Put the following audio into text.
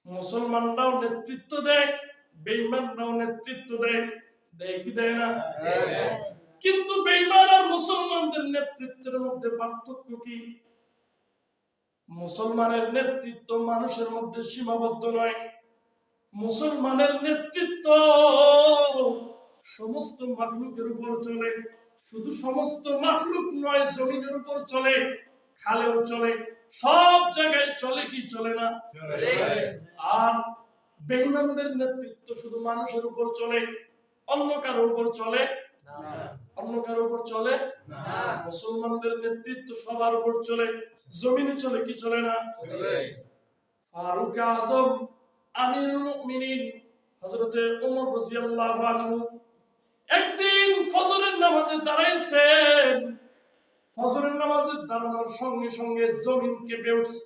মুসলমানরাও নেতৃত্ব দেয়, বেঈমানরাও নেতৃত্ব দেয়, দেয় কি দেয় না? কিন্তু বেঈমান আর মুসলমানদের নেতৃত্বের মধ্যে পার্থক্য কি? মুসলমানের নেতৃত্ব মানুষের মধ্যে সীমাবদ্ধ নয়। মুসলমানের নেতৃত্ব সমস্ত মাখলুকের উপর চলে। শুধু সমস্ত মাখলুক নয়, জমিনের উপর চলে, খালেও চলে, সব জায়গায় চলে কি চলে না? আর বেঈমানদের নেতৃত্ব শুধু মানুষের উপর চলে, অন্য কারোর উপর চলে অন্য কারোর উপর চলে না। মুসলমানদের নেতৃত্ব সবার উপর চলে, জমিনে চলে কি চলে না? ফারুক আজম আমিরুল মুমিনিন হযরত ওমর রাদিয়াল্লাহু আনহু একদিন ফজরের নামাজে দাঁড়াইছেন। ফজরের নামাজে দাঁড়ানোর সঙ্গে সঙ্গে জমিন কেঁপে উঠছে।